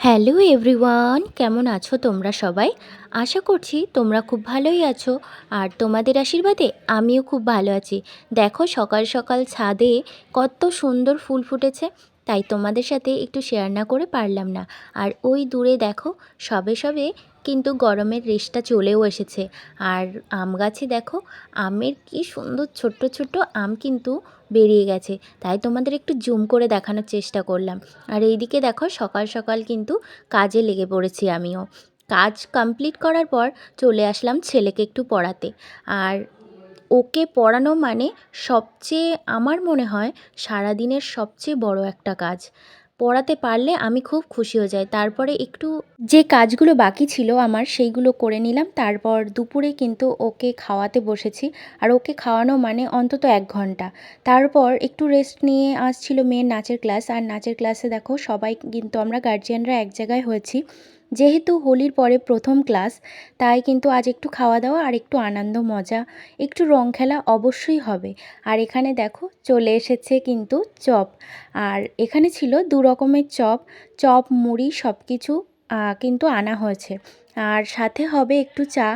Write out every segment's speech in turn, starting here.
Hello everyone, কেমন আছো তোমরা সবাই? আশা করছি তোমরা খুব ভালোই আছো। আর তোমাদের আশীর্বাদে আমিও খুব ভালো আছি। দেখো সকাল সকাল ছাদে কত সুন্দর ফুল ফুটেছে, তাই তোমাদের সাথে একটু শেয়ার না করে পারলাম না। আর ওই দূরে দেখো সবে সবে কিন্তু গরমের রেশটা চলেও এসেছে। আর আম গাছে দেখো আমের কি সুন্দর ছোট্ট ছোট্ট আম কিন্তু বেরিয়ে গেছে, তাই তোমাদের একটু জুম করে দেখানোর চেষ্টা করলাম। আর এইদিকে দেখো সকাল সকাল কিন্তু কাজে লেগে পড়েছি আমিও। কাজ কমপ্লিট করার পর চলে আসলাম ছেলেকে একটু পড়াতে। আর ওকে পড়ানো মানে সবচেয়ে আমার মনে হয় সারাদিনের সবচেয়ে বড় একটা কাজ। পড়াতে পারলে আমি খুব খুশি হয়ে যাই। তারপরে একটু যে কাজগুলো বাকি ছিল আমার সেইগুলো করে নিলাম। তারপর দুপুরে কিন্তু ওকে খাওয়াতে বসেছি। আর ওকে খাওয়ানো মানে অন্তত 1 ঘন্টা। তারপর একটু রেস্ট নিয়ে আসছিল মেয়ের নাচের ক্লাস। আর নাচের ক্লাসে দেখো সবাই কিন্তু আমরা গার্জিয়ানরা এক জায়গায় হয়েছি। যেহেতু হোলির পরে প্রথম ক্লাস, তাই কিন্তু আজ একটু খাওয়া দাওয়া আর একটু আনন্দ মজা, একটু রং খেলা অবশ্যই হবে। আর এখানে দেখো চলে এসেছে কিন্তু চপ। আর এখানে ছিল 2 রকমের চপ, চপ মুড়ি সব কিছু কিন্তু আনা হয়েছে। আর সাথে হবে একটু চা।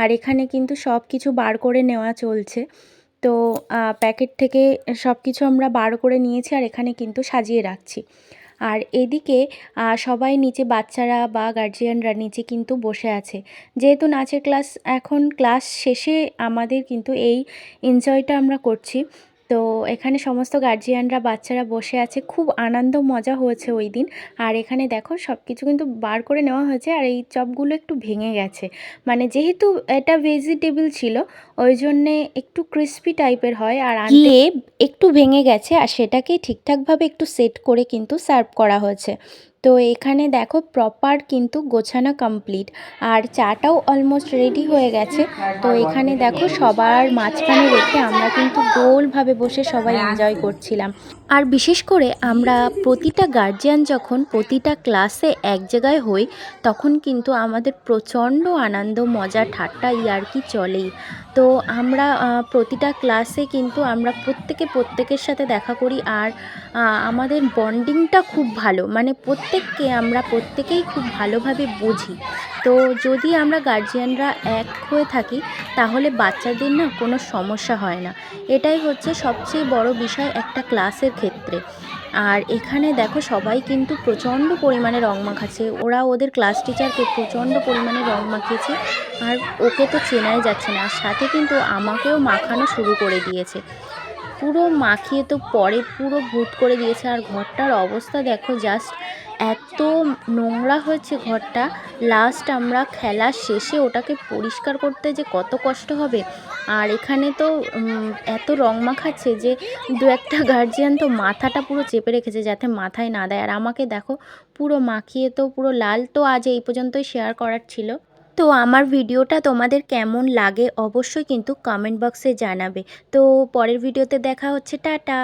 আর এখানে কিন্তু সব কিছু বার করে নেওয়া চলছে। তো প্যাকেট থেকে সব কিছু আমরা বার করে নিয়েছি আর এখানে কিন্তু সাজিয়ে রাখছি। আর এদিকে সবাই নিচে বাচ্চারা বা গার্জিয়ানরা নিচে কিন্তু বসে আছে। যেহেতু নাচের ক্লাস এখন ক্লাস শেষে আমাদের কিন্তু এই এনজয়টা আমরা করছি। তো এখানে সমস্ত গার্জিয়ানরা বাচ্চারা বসে আছে, খুব আনন্দ মজা হয়েছে ওই দিন। আর এখানে দেখো সব কিছু কিন্তু বার করে নেওয়া হয়েছে। আর এই চপগুলো একটু ভেঙে গেছে, মানে যেহেতু এটা ভেজিটেবল ছিল ওই জন্যে একটু ক্রিস্পি টাইপের হয়। আর গিয়ে একটু ভেঙে গেছে, আর সেটাকে ঠিকঠাকভাবে একটু সেট করে কিন্তু সার্ভ করা হয়েছে। তো এখানে দেখো প্রপার কিন্তু গোছানো কমপ্লিট। আর চাটাও অলমোস্ট রেডি হয়ে গেছে। তো এখানে দেখো সবার মাঝখানে রেখে আমরা কিন্তু গোলভাবে বসে সবাই এনজয় করছিলাম। আর বিশেষ করে আমরা প্রতিটা গার্জিয়ান যখন প্রতিটা ক্লাসে এক জায়গায় হই, তখন কিন্তু আমাদের প্রচণ্ড আনন্দ মজা ঠাট্টা ইয়ার্কি চলেই। তো আমরা প্রতিটা ক্লাসে কিন্তু আমরা প্রত্যেকের সাথে দেখা করি। আর আমাদের বন্ডিংটা খুব ভালো, মানে আমরা প্রত্যেকেই খুব ভালোভাবে বুঝি। তো যদি আমরা গার্জিয়ানরা এক হয়ে থাকি তাহলে বাচ্চাদের না কোনো সমস্যা হয় না। এটাই হচ্ছে সবচেয়ে বড় বিষয় একটা ক্লাসের ক্ষেত্রে। আর এখানে দেখো সবাই কিন্তু প্রচণ্ড পরিমাণে রং মাখাচ্ছে, ওরা ওদের ক্লাস টিচারকে প্রচণ্ড পরিমাণে রং মাখিয়েছে। আর ওকে তো চেনাই যাচ্ছে না, আর সাথে কিন্তু আমাকেও মাখানো শুরু করে দিয়েছে। পুরো মাখিয়ে তো পরে পুরো ভূত করে দিয়েছে। আর ঘরটার অবস্থা দেখো জাস্ট, এত নোংরা হয়েছে ঘরটা। লাস্ট আমরা খেলা শেষে ওটাকে পরিষ্কার করতে যে কত কষ্ট হবে। আর এখানে তো এত রং মাখাচ্ছে যে দু একটা গার্জিয়ান তো মাথাটা পুরো চেপে রেখেছে যাতে মাথায় না দেয়। আর আমাকে দেখো পুরো মাখিয়ে তো পুরো লাল। তো আজ এই পর্যন্তই শেয়ার করার ছিল। তো আমার ভিডিওটা তোমাদের কেমন লাগে অবশ্যই কিন্তু কমেন্ট বক্সে জানাবে। তো পরের ভিডিওতে দেখা হচ্ছে, টাটা।